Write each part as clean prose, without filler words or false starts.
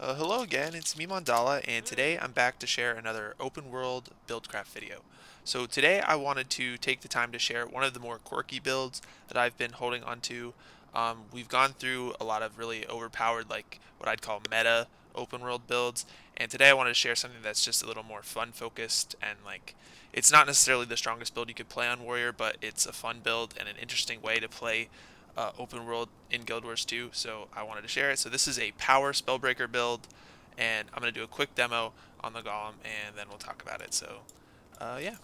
Hello again, it's me Mandala, and today I'm back to share another open world buildcraft video. So today I wanted to take the time to share one of the more quirky builds that I've been holding onto. We've gone through a lot of really overpowered, like what I'd call meta open world builds, and today I wanted to share something that's just a little more fun focused and like it's not necessarily the strongest build you could play on Warrior, but it's a fun build and an interesting way to play open world in Guild Wars 2, so I wanted to share it. So this is a power Spellbreaker build, and I'm going to do a quick demo on the Golem, and then we'll talk about it. So, yeah.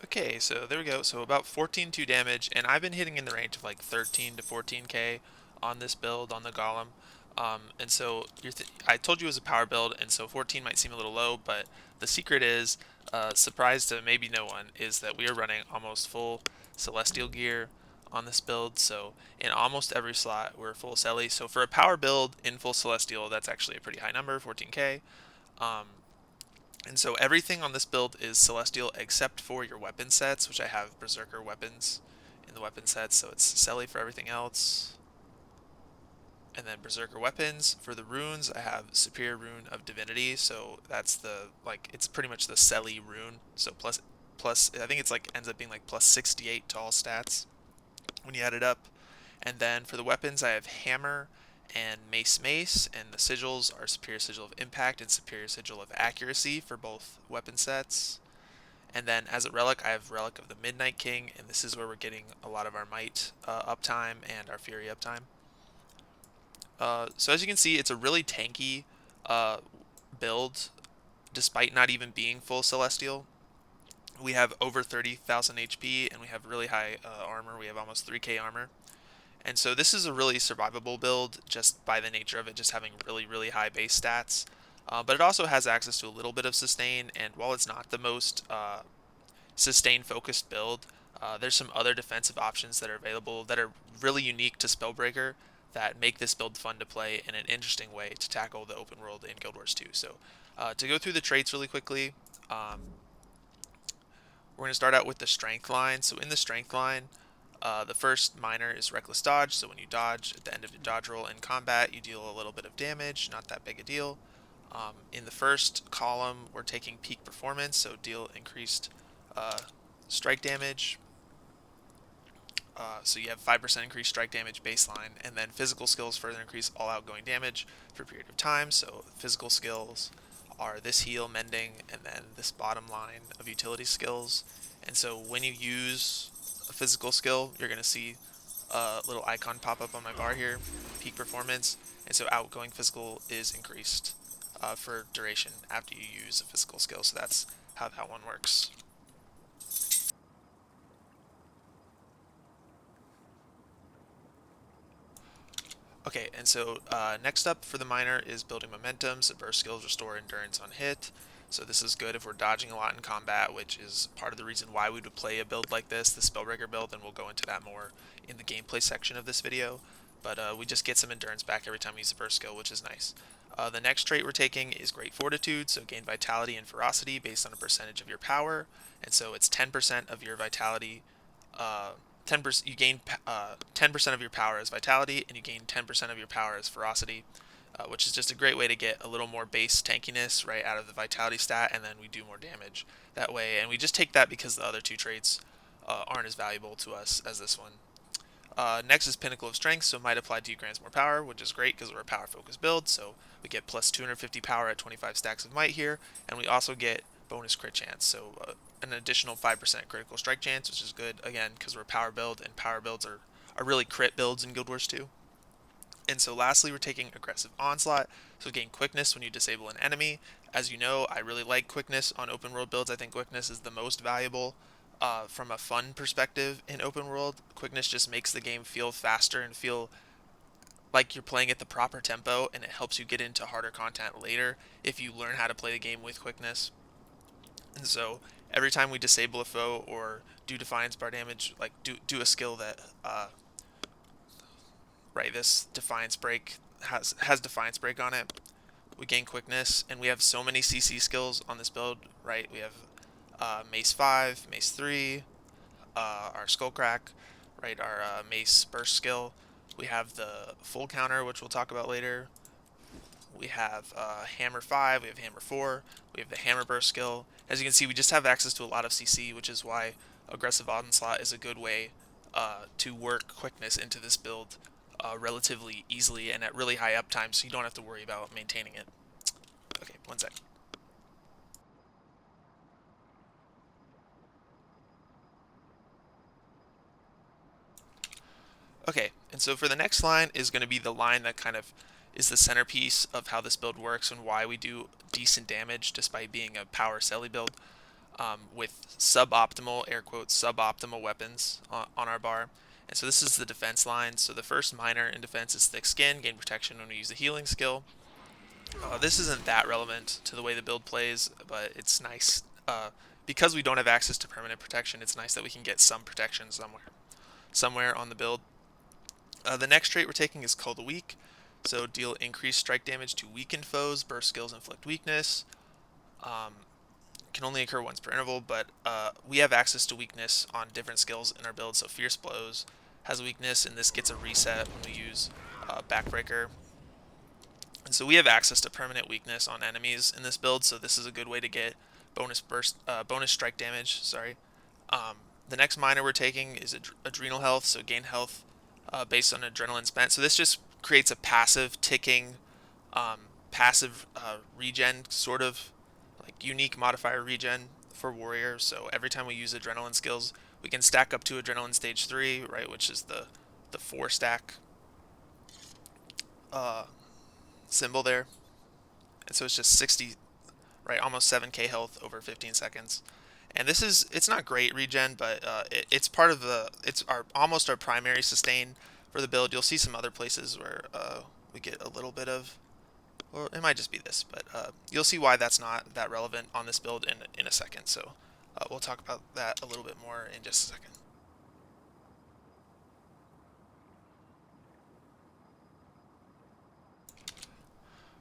Okay, so there we go. So about 14-2 damage, and I've been hitting in the range of like 13 to 14k on this build on the Golem. And so I told you it was a power build, and so 14 might seem a little low, but the secret is, surprise to maybe no one, is that we are running almost full Celestial gear on this build. So in almost every slot, we're full Celi. So for a power build in full Celestial, that's actually a pretty high number, 14k. Um, and so everything on this build is Celestial except for your weapon sets, which I have Berserker weapons in the weapon sets, so it's Celi for everything else. And then Berserker weapons. For the runes, I have Superior Rune of Divinity, so that's the, like, it's pretty much the Celi rune. So plus, I think it's like, ends up being like plus 68 to all stats when you add it up. And then for the weapons, I have Hammer and Mace, and the sigils are Superior Sigil of Impact and Superior Sigil of Accuracy for both weapon sets. And then as a relic, I have Relic of the Midnight King, and this is where we're getting a lot of our Might uptime and our Fury uptime. So as you can see, it's a really tanky uh, build, despite not even being full Celestial. We have over 30,000 HP, and we have really high armor. We have almost 3k armor. And so this is a really survivable build just by the nature of it just having really, really high base stats. But it also has access to a little bit of sustain, and while it's not the most sustain focused build, there's some other defensive options that are available that are really unique to Spellbreaker that make this build fun to play in an interesting way to tackle the open world in Guild Wars 2. So to go through the traits really quickly, we're going to start out with the strength line. So in the strength line, the first minor is Reckless Dodge, so when you dodge at the end of your dodge roll in combat, you deal a little bit of damage, not that big a deal. In the first column, we're taking Peak Performance, so deal increased strike damage. So you have 5% increased strike damage baseline, and then physical skills further increase all outgoing damage for a period of time. So physical skills are this heal, mending, and then this bottom line of utility skills. And so when you use a physical skill, you're going to see a little icon pop up on my bar here, peak performance, and so outgoing physical is increased for duration after you use a physical skill. So that's how that one works. Okay, and so next up for the minor is building momentum. So burst skills restore endurance on hit. So this is good if we're dodging a lot in combat, which is part of the reason why we would play a build like this, the Spellbreaker build, and we'll go into that more in the gameplay section of this video. But we just get some endurance back every time we use the burst skill, which is nice. The next trait we're taking is Great Fortitude, so gain vitality and ferocity based on a percentage of your power, and so it's 10% of your vitality. 10% you gain 10% of your power as vitality, and you gain 10% of your power as ferocity, which is just a great way to get a little more base tankiness right out of the vitality stat, and then we do more damage that way. And we just take that because the other two traits aren't as valuable to us as this one. Next is Pinnacle of Strength, so might apply 2 grams more power, which is great because we're a power focused build, so we get plus 250 power at 25 stacks of might here, and we also get bonus crit chance, so an additional 5% critical strike chance, which is good, again, because we're a power build, and power builds are really crit builds in Guild Wars 2. And so lastly, we're taking Aggressive Onslaught, so gain quickness when you disable an enemy. As you know, I really like quickness on open world builds. I think quickness is the most valuable from a fun perspective in open world. Quickness just makes the game feel faster and feel like you're playing at the proper tempo, and it helps you get into harder content later if you learn how to play the game with quickness. And so every time we disable a foe or do Defiance bar damage, like do a skill that right, this Defiance Break has Defiance Break on it, we gain quickness, and we have so many CC skills on this build, right? We have Mace 5, Mace 3, our Skullcrack, right? Our Mace Burst skill. We have the full counter, which we'll talk about later. We have Hammer 5, we have Hammer 4, we have the Hammer Burst skill. As you can see, we just have access to a lot of CC, which is why Aggressive Onslaught is a good way to work quickness into this build relatively easily and at really high uptime, so you don't have to worry about maintaining it. Okay, one sec. Okay, and so for the next line is going to be the line that kind of is the centerpiece of how this build works and why we do decent damage despite being a power celly build with suboptimal, air quotes, suboptimal weapons on our bar. And so this is the defense line. So the first minor in defense is Thick Skin, gain protection when we use the healing skill. This isn't that relevant to the way the build plays, but it's nice. Because we don't have access to permanent protection, it's nice that we can get some protection somewhere on the build. The next trait we're taking is Cull the Weak. So deal increased strike damage to weakened foes, burst skills inflict weakness. Can only occur once per interval, but we have access to weakness on different skills in our build. So Fierce Blows has a weakness, and this gets a reset when we use Backbreaker. And so we have access to permanent weakness on enemies in this build, so this is a good way to get bonus strike damage. Sorry. The next minor we're taking is Adrenal Health, so gain health based on adrenaline spent. So this just creates a passive ticking, passive regen, sort of like unique modifier regen for warriors. So every time we use adrenaline skills, we can stack up to adrenaline stage 3, right, which is the 4 stack symbol there. And so it's just 60, right, almost 7k health over 15 seconds. And this is, it's not great regen, but it's part of it's almost our primary sustain for the build. You'll see some other places where we get a little bit of, or it might just be this, but you'll see why that's not that relevant on this build in a second. So we'll talk about that a little bit more in just a second.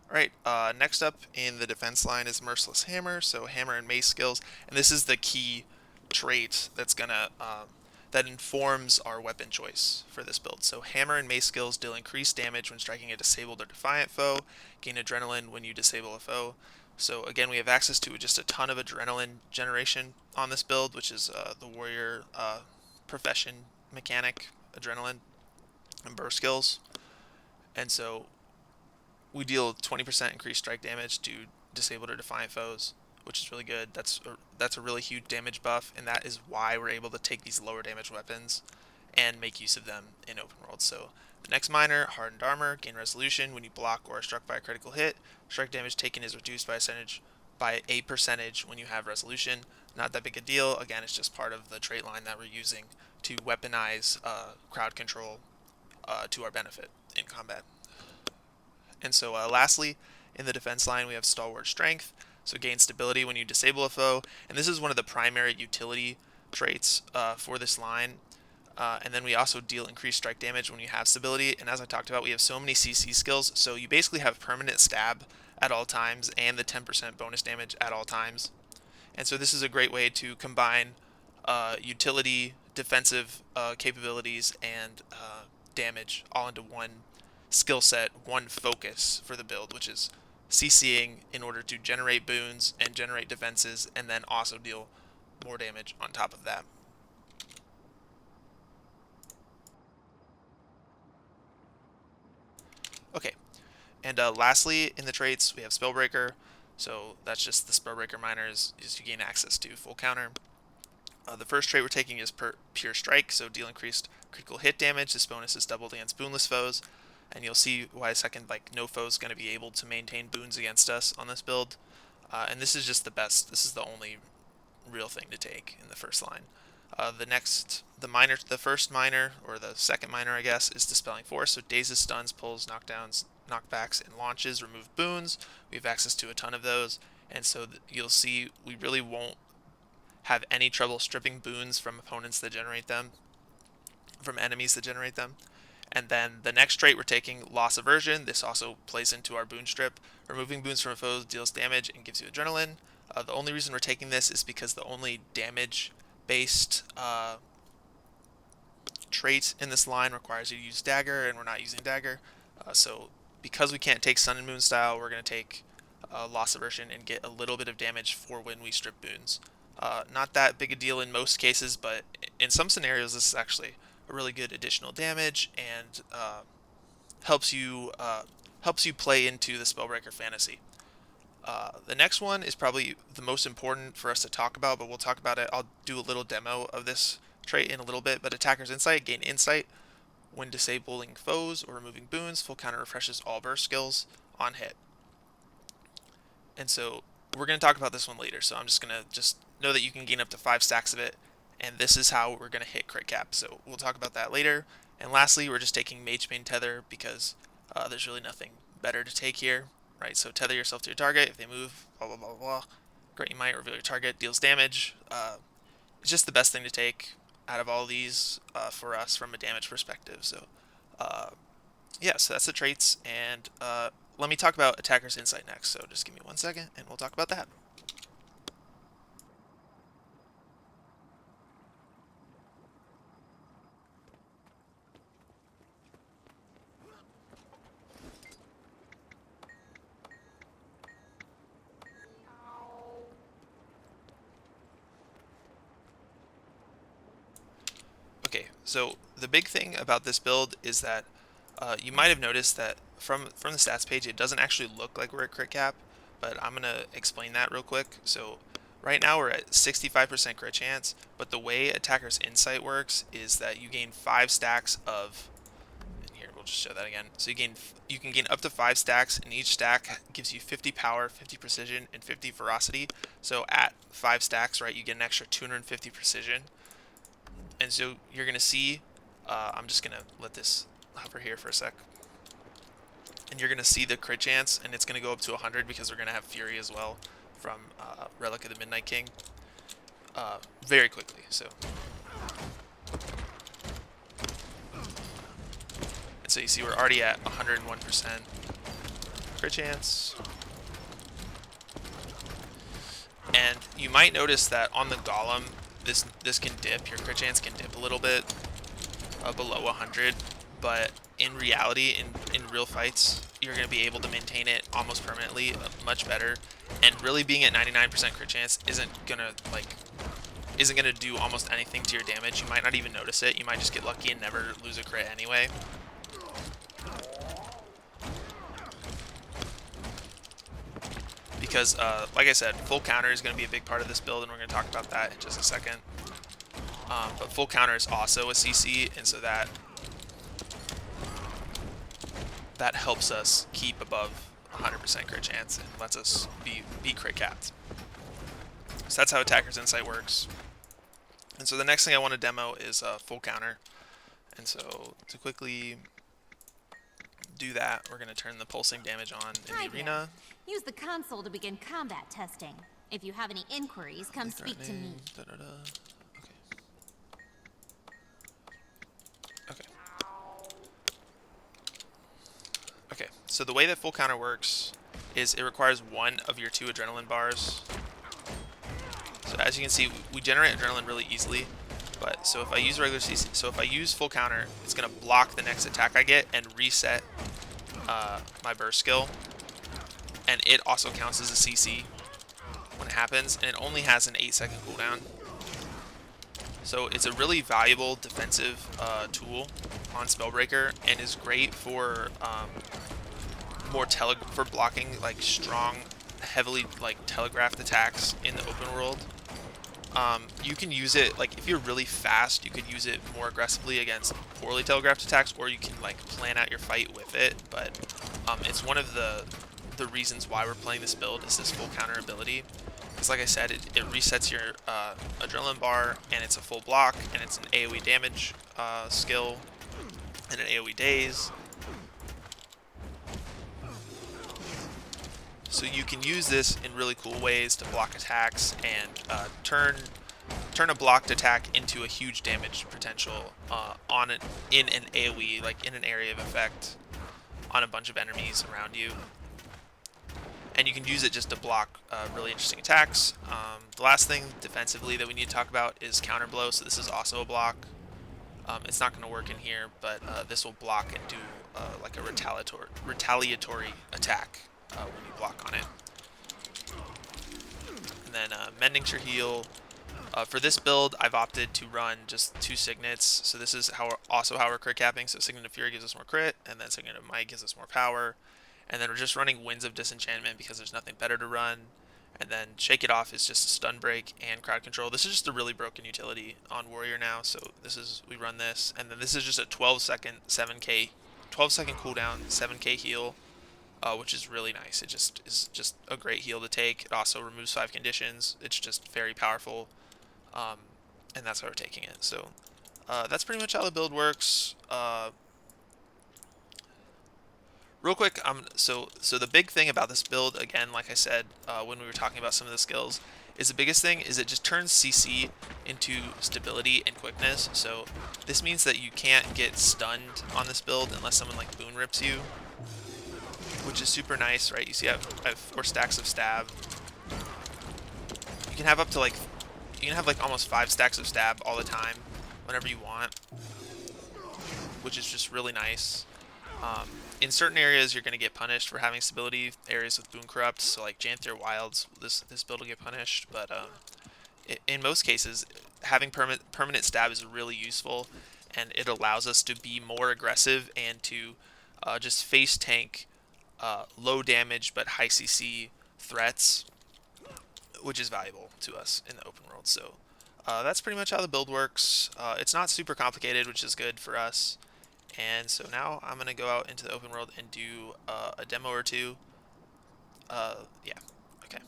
Alright, next up in the defense line is Merciless Hammer, so hammer and mace skills, and this is the key trait that's gonna that informs our weapon choice for this build. So hammer and mace skills deal increased damage when striking a disabled or defiant foe, gain adrenaline when you disable a foe. So again, we have access to just a ton of adrenaline generation on this build, which is the warrior profession mechanic, adrenaline and burst skills. And so we deal 20% increased strike damage to disabled or defiant foes, which is really good. That's a really huge damage buff, and that is why we're able to take these lower damage weapons and make use of them in open world. So the next minor, Hardened Armor, gain resolution when you block or are struck by a critical hit. Strike damage taken is reduced by a percentage when you have resolution. Not that big a deal. Again, it's just part of the trait line that we're using to weaponize crowd control to our benefit in combat. And so lastly, in the defense line, we have Stalwart Strength. so gain stability when you disable a foe, and this is one of the primary utility traits for this line. And then we also deal increased strike damage when you have stability, and as I talked about, we have so many CC skills, so you basically have permanent stab at all times and the 10% bonus damage at all times. And so this is a great way to combine utility, defensive capabilities, and damage all into one skill set, one focus for the build, which is CCing in order to generate boons and generate defenses, and then also deal more damage on top of that. Okay, and lastly in the traits we have Spellbreaker, so that's just the Spellbreaker minors, is you gain access to full counter. The first trait we're taking is Pure Strike, so deal increased critical hit damage. This bonus is doubled against boonless foes, and you'll see why a second, like no foe's going to be able to maintain boons against us on this build. And this is just the best, this is the only real thing to take in the first line. The first minor, or the second minor I guess, is Dispelling Force, so dazes, stuns, pulls, knockdowns, knockbacks, and launches remove boons. We have access to a ton of those, and so you'll see we really won't have any trouble stripping boons from opponents that generate them, from enemies that generate them. And then the next trait we're taking, Loss Aversion. This also plays into our boon strip. Removing boons from a foe deals damage and gives you adrenaline. The only reason we're taking this is because the only damage-based trait in this line requires you to use Dagger, and we're not using Dagger. So because we can't take Sun and Moon style, we're going to take Loss Aversion and get a little bit of damage for when we strip boons. Not that big a deal in most cases, but in some scenarios this is actually a really good additional damage, and helps you play into the Spellbreaker fantasy. The next one is probably the most important for us to talk about, but we'll talk about it. I'll do a little demo of this trait in a little bit, but Attacker's Insight. Gain Insight when disabling foes or removing boons. Full counter refreshes all burst skills on hit. And so we're going to talk about this one later, so I'm just going to know that you can gain up to 5 stacks of it, and this is how we're going to hit crit cap, so we'll talk about that later. And lastly, we're just taking Magebane Tether because there's really nothing better to take here, right? So tether yourself to your target. If they move, blah, blah, blah, blah. Grant you might, reveal your target, deals damage. It's just the best thing to take out of all these for us from a damage perspective. So yeah, so that's the traits, and let me talk about Attacker's Insight next, so just give me 1 second and we'll talk about that. Okay, so the big thing about this build is that you might have noticed that from the stats page it doesn't actually look like we're at crit cap, but I'm going to explain that real quick. So right now we're at 65% crit chance, but the way Attacker's Insight works is that you gain 5 stacks of, and here we'll just show that again. So you can gain up to 5 stacks, and each stack gives you 50 power, 50 precision, and 50 ferocity. So at 5 stacks, right, you get an extra 250 precision. And so you're going to see, I'm just going to let this hover here for a sec, and you're going to see the crit chance, and it's going to go up to 100 because we're going to have Fury as well from Relic of the Midnight King very quickly. So, and so you see we're already at 101% crit chance. And you might notice that on the Golem, this can dip, your crit chance can dip a little bit below 100, but in reality, in real fights, you're going to be able to maintain it almost permanently, much better. And really being at 99% crit chance isn't going to do almost anything to your damage. You might not even notice it. You might just get lucky and never lose a crit anyway. Because, like I said, full counter is going to be a big part of this build, and we're going to talk about that in just a second. But full counter is also a CC, and so that helps us keep above 100% crit chance and lets us be crit capped. So that's how Attacker's Insight works. And so the next thing I want to demo is full counter. And so to quickly do that, we're going to turn the pulsing damage on in Hi the arena. there. Use the console to begin combat testing. If you have any inquiries, come speak to me. Okay. Okay, so the way that full counter works is it requires one of your 2 adrenaline bars. So as you can see, we generate adrenaline really easily. But so if I use regular CC, so if I use full counter, it's gonna block the next attack I get and reset my burst skill. And it also counts as a CC when it happens, and it only has an 8-second cooldown. So it's a really valuable defensive tool on Spellbreaker, and is great for for blocking like strong, heavily like telegraphed attacks in the open world. You can use it, like if you're really fast, you could use it more aggressively against poorly telegraphed attacks, or you can like plan out your fight with it. But it's one of the reasons why we're playing this build is this full counter ability. Because like I said, it resets your adrenaline bar, and it's a full block, and it's an AoE damage skill, and an AoE daze. So you can use this in really cool ways to block attacks and turn a blocked attack into a huge damage potential in an AoE, like in an area of effect, on a bunch of enemies around you. And you can use it just to block really interesting attacks. The last thing defensively that we need to talk about is counter blow. So this is also a block. It's not going to work in here, but this will block and do like a retaliatory attack when you block on it. And then Mending your heal. For this build, I've opted to run just 2 signets. So this is also how we're crit capping. So Signet of Fury gives us more crit, and then Signet of Might gives us more power. And then we're just running Winds of Disenchantment because there's nothing better to run. And then Shake It Off is just a stun break and crowd control. This is just a really broken utility on Warrior now. So we run this, and then this is just a 12-second 7k, 12-second cooldown, 7k heal, which is really nice. It is just a great heal to take. It also removes 5 conditions. It's just very powerful, and that's how we're taking it. So that's pretty much how the build works. Real quick, so the big thing about this build, again, like I said when we were talking about some of the skills, is the biggest thing is it just turns CC into stability and quickness. So this means that you can't get stunned on this build unless someone like boon rips you, which is super nice, right? You see I have 4 stacks of stab. You can have like almost 5 stacks of stab all the time, whenever you want, which is just really nice. In certain areas, you're going to get punished for having stability. Areas with Boon Corrupt, so like Janthier Wilds, this build will get punished. But in most cases, having permanent stab is really useful, and it allows us to be more aggressive and to just face tank low damage but high CC threats, which is valuable to us in the open world. So that's pretty much how the build works. It's not super complicated, which is good for us. And so now I'm going to go out into the open world and do a demo or 2. Yeah, okay.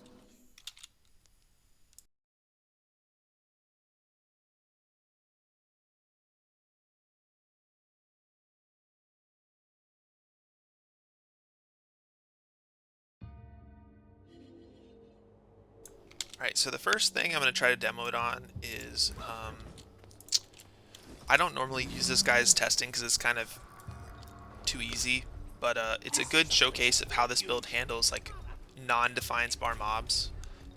Alright, so the first thing I'm going to try to demo it on is, I don't normally use this guy's testing because it's kind of too easy, but it's a good showcase of how this build handles like non-defiance bar mobs,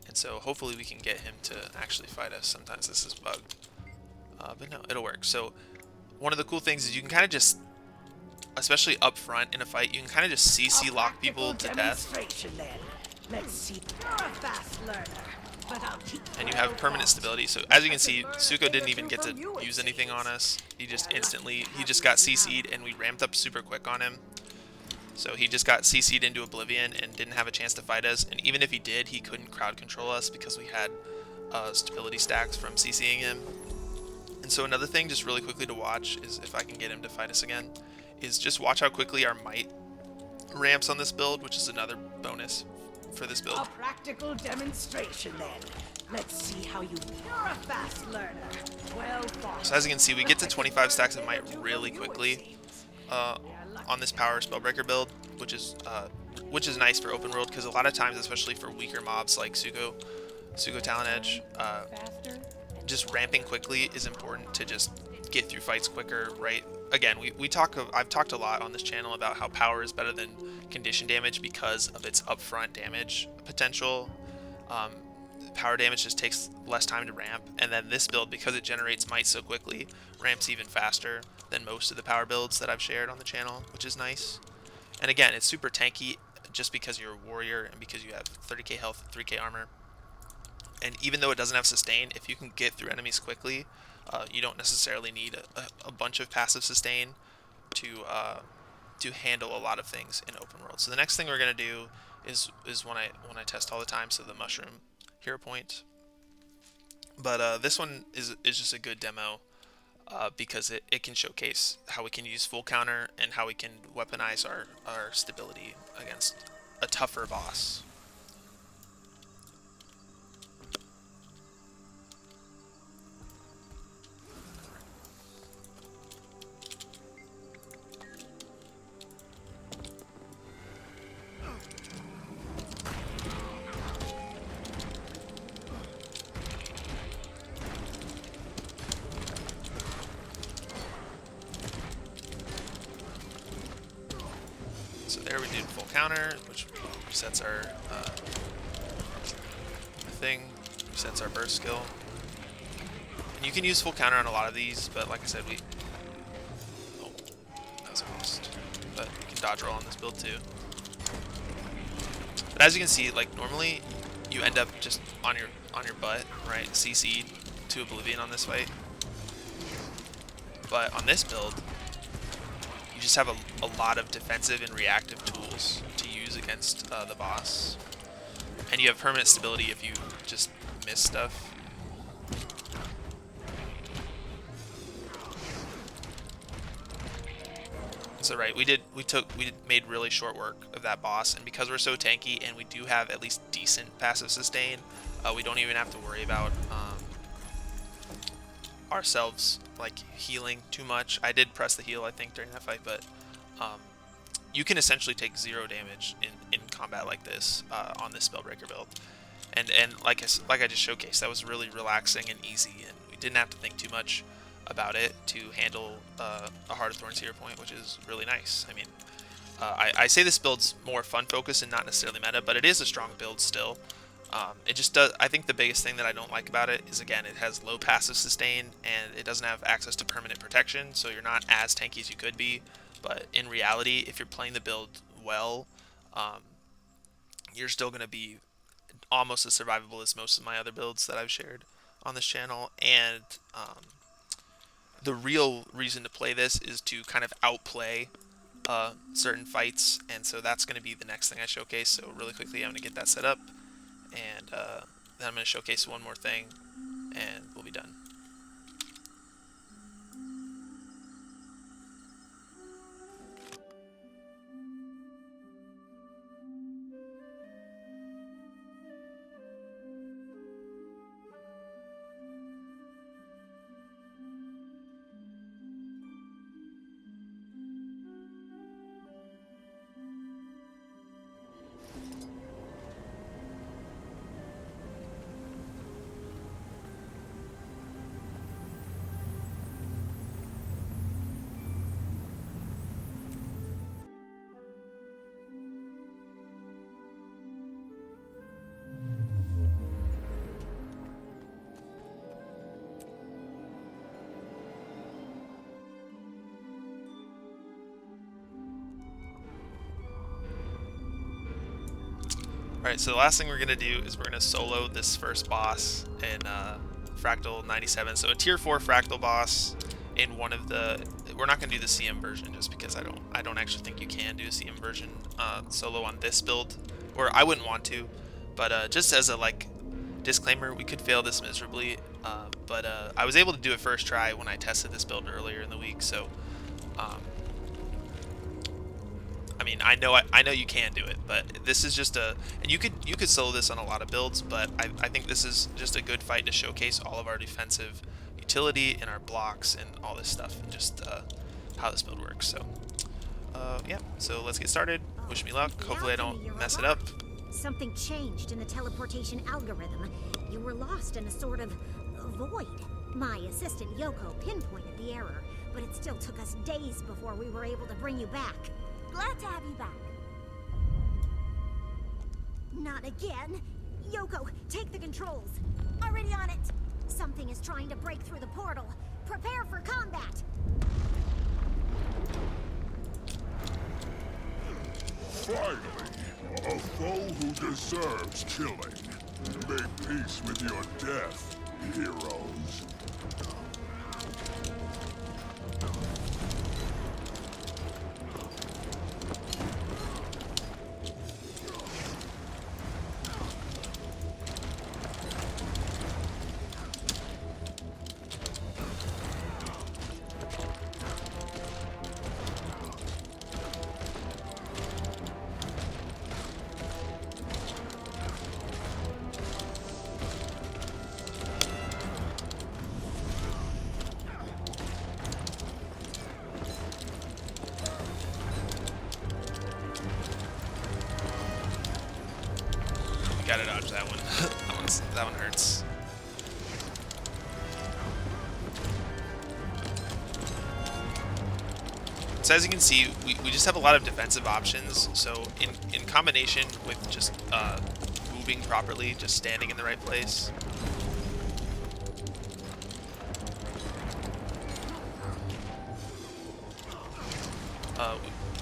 and so hopefully we can get him to actually fight us. Sometimes this is bugged, but no, it'll work. So one of the cool things is you can kind of just, especially up front in a fight, you can kind of just CC lock people to death. Let's see. You're a fast learner. And you have permanent stability. So as you can see, Suko didn't even get to use anything on us. He just got CC'd, and we ramped up super quick on him. So he just got CC'd into oblivion and didn't have a chance to fight us. And even if he did, he couldn't crowd control us because we had stability stacks from CCing him. And so another thing, just really quickly to watch, is if I can get him to fight us again, is just watch how quickly our might ramps on this build, which is another bonus for this build. A practical demonstration then. Let's see how you're a fast learner. Well thought. So as you can see, we get to 25 stacks of might really quickly. on this power Spellbreaker build, which is nice for open world because a lot of times, especially for weaker mobs like Sugo Talon Edge, just ramping quickly is important to just get through fights quicker, right? Again, I've talked a lot on this channel about how power is better than condition damage because of its upfront damage potential. Um, Power damage just takes less time to ramp, and then this build, because it generates might so quickly, ramps even faster than most of the power builds that I've shared on the channel, which is nice. And again, it's super tanky just because you're a warrior and because you have 30k health, 3k armor. And even though it doesn't have sustain, if you can get through enemies quickly, you don't necessarily need a bunch of passive sustain to handle a lot of things in open world. So the next thing we're gonna do is when I test all the time. So the mushroom hero point. But this one is just a good demo because it can showcase how we can use full counter and how we can weaponize our stability against a tougher boss. So there we did full counter, which resets our thing, resets our burst skill. And you can use full counter on a lot of these, but like I said, oh, that was a waste. But you can dodge roll on this build too. But as you can see, like normally you end up just on your butt, right? CC'd to oblivion on this fight. But on this build, you just have a lot of defensive and reactive tools to use against the boss. And you have permanent stability if you just miss stuff. So right, we made really short work of that boss, and because we're so tanky and we do have at least decent passive sustain, we don't even have to worry about ourselves like healing too much. I did press the heal, I think, during that fight, but you can essentially take 0 damage in combat like this on this Spellbreaker build. And like I just showcased, that was really relaxing and easy, and we didn't have to think too much about it to handle a Heart of Thorns Hero Point, which is really nice. I mean, I say this build's more fun focused and not necessarily meta, but it is a strong build still. It just does. I think the biggest thing that I don't like about it is, again, it has low passive sustain and it doesn't have access to permanent protection, so you're not as tanky as you could be. But in reality, if you're playing the build well, you're still going to be almost as survivable as most of my other builds that I've shared on this channel. And the real reason to play this is to kind of outplay certain fights, and so that's going to be the next thing I showcase. So really quickly, I'm going to get that set up, and then I'm going to showcase one more thing, and we'll be done. Alright, so the last thing we're going to do is we're going to solo this first boss in Fractal 97. So a tier 4 Fractal boss in one of the... We're not going to do the CM version just because I don't actually think you can do a CM version solo on this build. Or I wouldn't want to. But just as a disclaimer, we could fail this miserably. But I was able to do it first try when I tested this build earlier in the week, so... I mean, I know you can do it, but this is just and you could solo this on a lot of builds, but I think this is just a good fight to showcase all of our defensive utility and our blocks and all this stuff, and just how this build works. So Yeah, so let's get started. Wish me luck. The Hopefully I alchemy, don't you're mess it up. alive. Something changed in the teleportation algorithm. You were lost in a sort of void. My assistant Yoko pinpointed the error, but it still took us days before we were able to bring you back. Glad to have you back. Not again. Yoko, take the controls. Already on it. Something is trying to break through the portal. Prepare for combat. Finally, a foe who deserves killing. Make peace with your death, heroes. Gotta dodge that one. that one hurts. So as you can see, we just have a lot of defensive options. So in combination with just moving properly, just standing in the right place.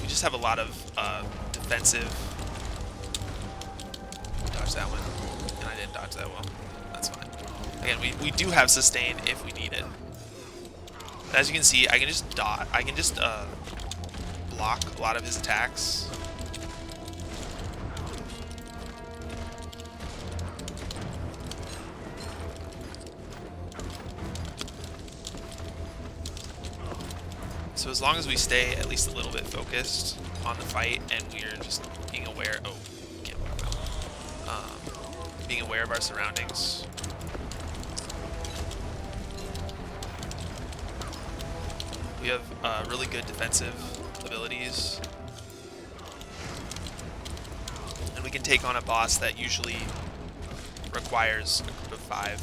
We just have a lot of defensive. Dodge that one, and I didn't dodge that well. That's fine. Again, we do have sustain if we need it. As you can see, I can just block a lot of his attacks. So as long as we stay at least a little bit focused on the fight, and we're just being aware. Oh, can't walk out. Being aware of our surroundings. We have really good defensive abilities, and we can take on a boss that usually requires a group of 5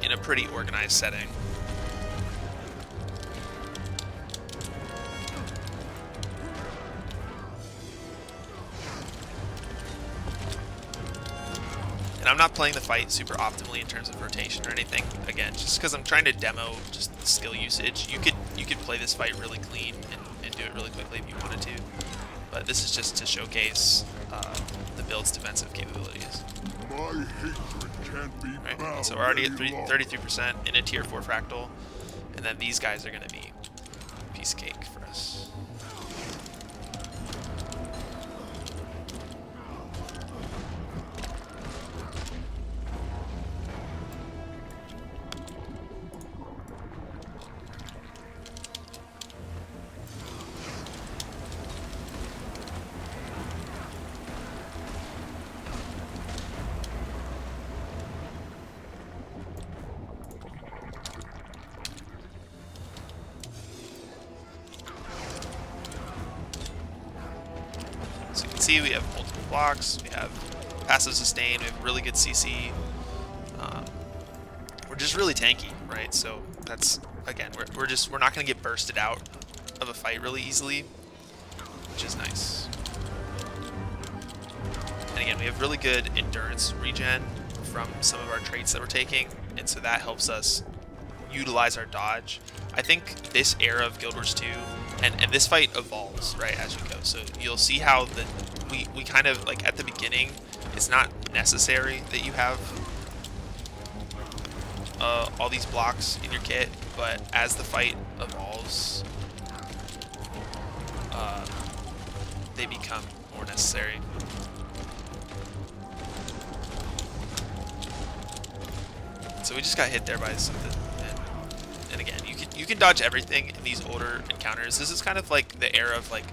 in a pretty organized setting. And I'm not playing the fight super optimally in terms of rotation or anything. Again, just because I'm trying to demo just the skill usage. You could play this fight really clean and do it really quickly if you wanted to. But this is just to showcase the build's defensive capabilities. My hatred can't be Right? bound So we're already at any longer. 33% in a tier 4 fractal. And then these guys are going to be a piece of cake for us. So you can see we have multiple blocks, we have passive sustain, we have really good CC. We're just really tanky, right? So that's, again, we're not going to get bursted out of a fight really easily, which is nice. And again, we have really good endurance regen from some of our traits that we're taking, and so that helps us utilize our dodge. I think this era of Guild Wars 2, and this fight evolves, right, as you go. So you'll see how we kind of, like, at the beginning, it's not necessary that you have all these blocks in your kit, but as the fight evolves, they become more necessary. So we just got hit there by something. And again, you can dodge everything in these older encounters. This is kind of like the era of like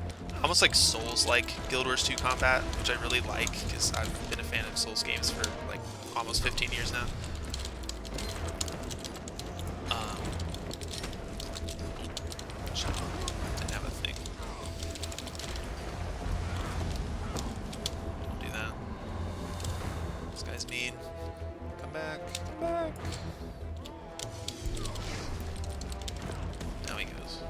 almost like Souls-like Guild Wars 2 combat, which I really like because I've been a fan of Souls games for like almost 15 years now. Didn't have a thing. mean. Come back. Come back. Now he goes.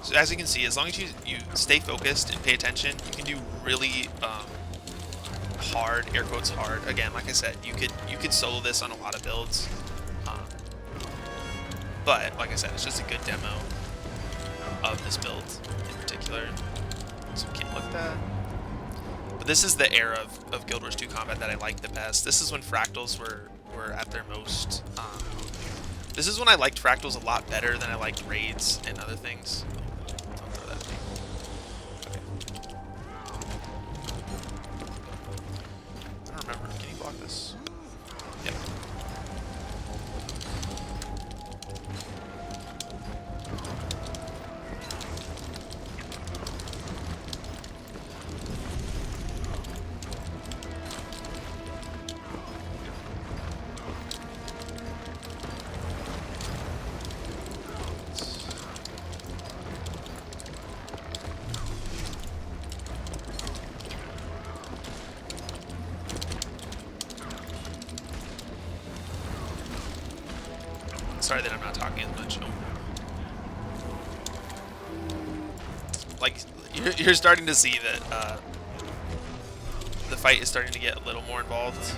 So as you can see, as long as you stay focused and pay attention, you can do really hard, air quotes hard. Again, like I said, you could solo this on a lot of builds. But like I said, it's just a good demo of this build in particular. So we can't look at that. But this is the era of Guild Wars 2 combat that I like the best. This is when fractals were at their most. This is when I liked fractals a lot better than I liked raids and other things. Don't throw that at me. Okay. I don't remember. Can you block this? Yep. Sorry that I'm not talking as much. Oh. Like, you're starting to see that the fight is starting to get a little more involved,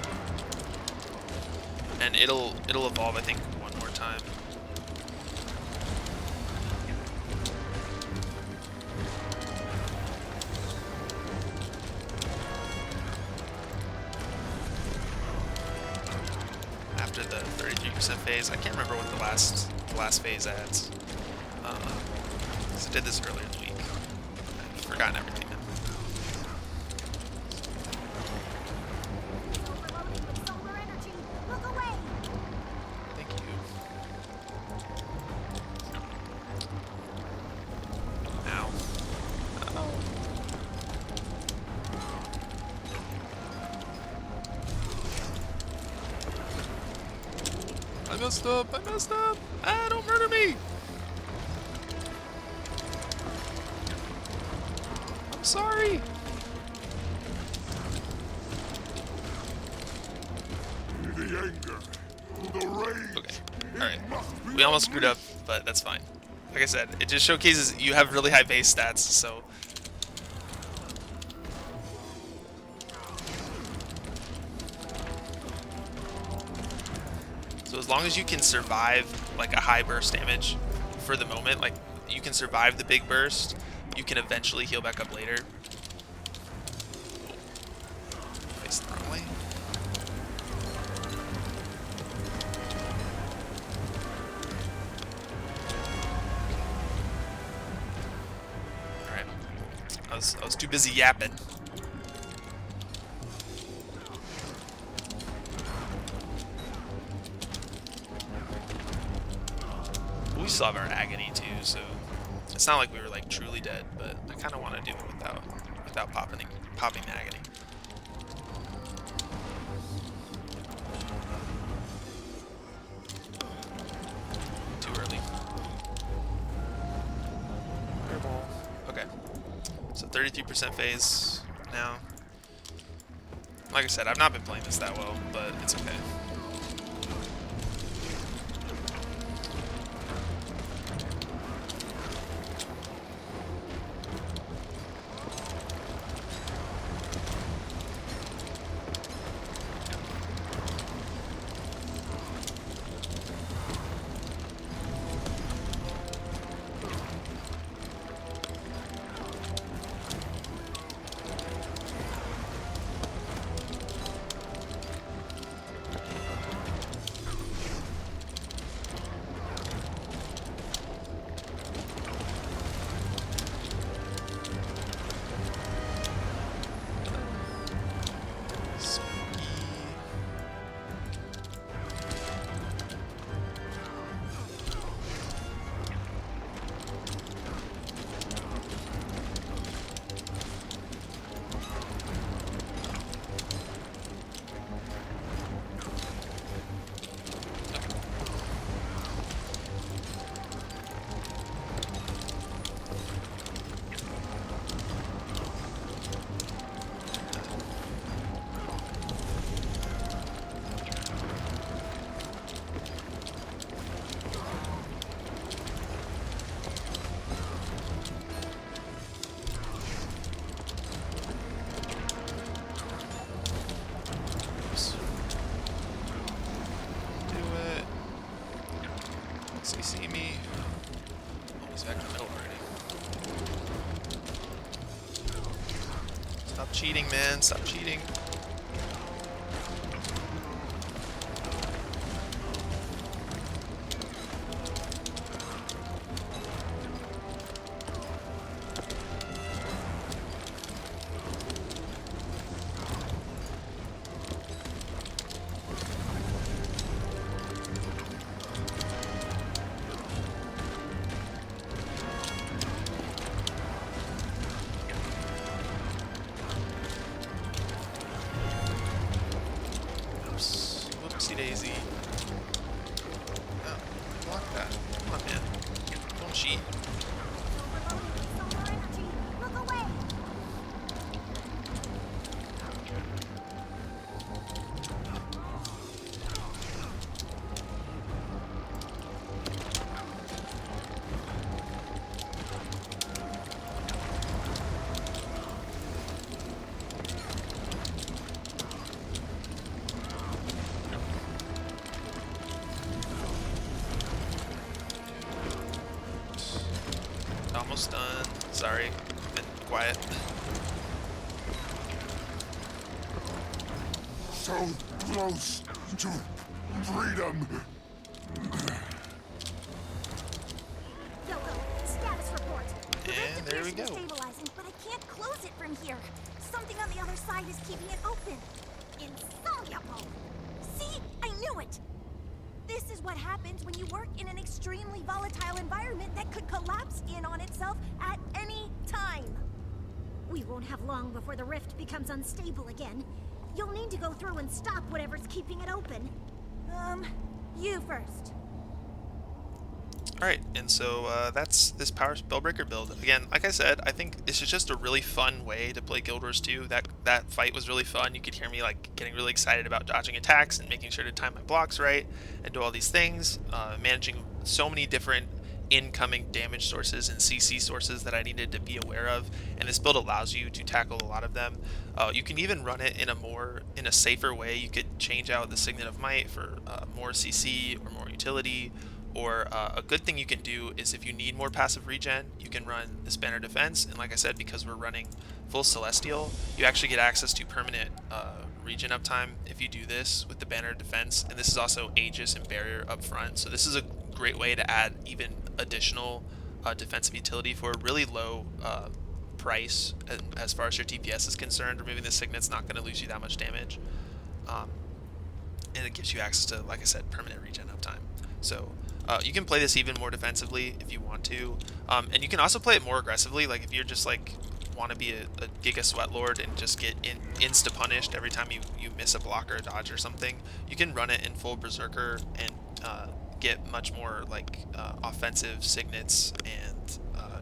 and it'll evolve, I think, one more time. After the 33% phase, I can't remember what the last phase adds. Because I did this earlier in the week. I've forgotten everything now. Overloading with solar energy. Look away. Thank you. Ow. Ow. I messed up! I messed up! Ah, don't murder me! I'm sorry! The anger, the rage. Okay, alright. We almost screwed up, but that's fine. Like I said, it just showcases you have really high base stats, so... So as long as you can survive like a high burst damage for the moment, like you can survive the big burst, you can eventually heal back up later. Face the wrong way. Alright. I was too busy yapping. We still have our agony too, so it's not like we were like truly dead, but I kind of want to do it without popping the agony. Too early. Fireball. Okay. So 33% phase now. Like I said, I've not been playing this that well, but it's okay. CC me. Oh, he's back in the middle already. Stop cheating, man. Stop cheating. Oops. Whoopsie daisy. Oh, block that. Come on, man. Don't cheat. Solar energy. Look away. Almost done. Sorry. Been quiet. So close to freedom. Yoko, status report. The And rift there we appears to be go. stabilizing, but I can't close it from here. Something on the other side is keeping it open. Insoluble. See? I knew it. This is what happens when you work in an extremely volatile environment that could collapse in on itself at any time. We won't have long before the rift becomes unstable again. You'll need to go through and stop whatever's keeping it open. You first. Alright, and so that's this Power Spellbreaker build. Again, like I said, I think this is just a really fun way to play Guild Wars 2. That fight was really fun. You could hear me like getting really excited about dodging attacks and making sure to time my blocks right and do all these things, managing so many different incoming damage sources and CC sources that I needed to be aware of, and this build allows you to tackle a lot of them. You can even run it in a safer way. You could change out the Signet of Might for more CC or more utility, or a good thing you can do is if you need more passive regen, you can run this Banner Defense, and like I said, because we're running full Celestial, you actually get access to permanent regen uptime if you do this with the Banner Defense, and this is also Aegis and Barrier up front, so this is a great way to add even additional defensive utility for a really low price as far as your DPS is concerned. Removing the Signet's not going to lose you that much damage, and it gives you access to, like I said, permanent regen uptime. So you can play this even more defensively if you want to, and you can also play it more aggressively. Like if you're just like want to be a Giga Sweat Lord and just get insta punished every time you miss a block or a dodge or something, you can run it in full Berserker and get much more like offensive signets and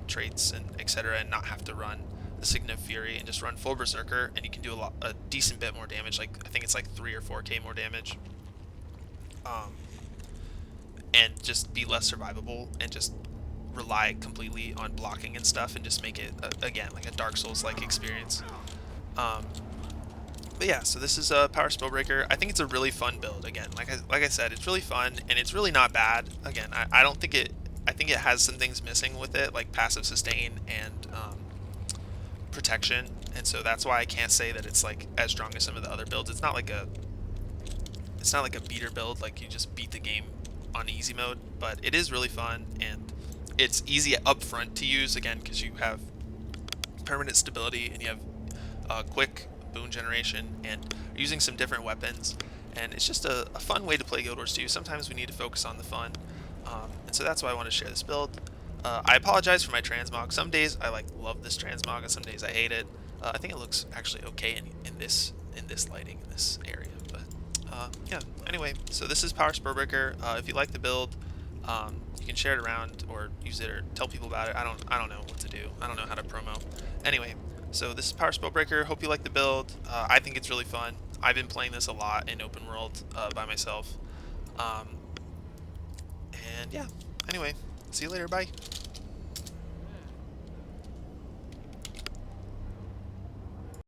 traits and etc., and not have to run the Signet of Fury, and just run full Berserker, and you can do a decent bit more damage. Like I think it's like 3 or 4k more damage, and just be less survivable and just rely completely on blocking and stuff, and just make it again like a Dark Souls like experience. But yeah, so this is a Power Spellbreaker. I think it's a really fun build. Again, like I said, it's really fun and it's really not bad. Again, I don't think it. I think it has some things missing with it, like passive sustain and protection, and so that's why I can't say that it's like as strong as some of the other builds. It's not like a beater build, like you just beat the game on easy mode, but it is really fun and it's easy up front to use, again, because you have permanent stability and you have quick boon generation and using some different weapons, and it's just a fun way to play Guild Wars 2. Sometimes we need to focus on the fun, and so that's why I want to share this build. I apologize for my transmog. Some days I like love this transmog and some days I hate it. I think it looks actually okay in this lighting in this area, but yeah, anyway, so this is Power Spellbreaker. If you like the build, you can share it around or use it or tell people about it. I don't know what to do. I don't know how to promo. Anyway, so this is Power Spellbreaker. Hope you like the build. I think it's really fun. I've been playing this a lot in open world by myself. And yeah, anyway, see you later. Bye.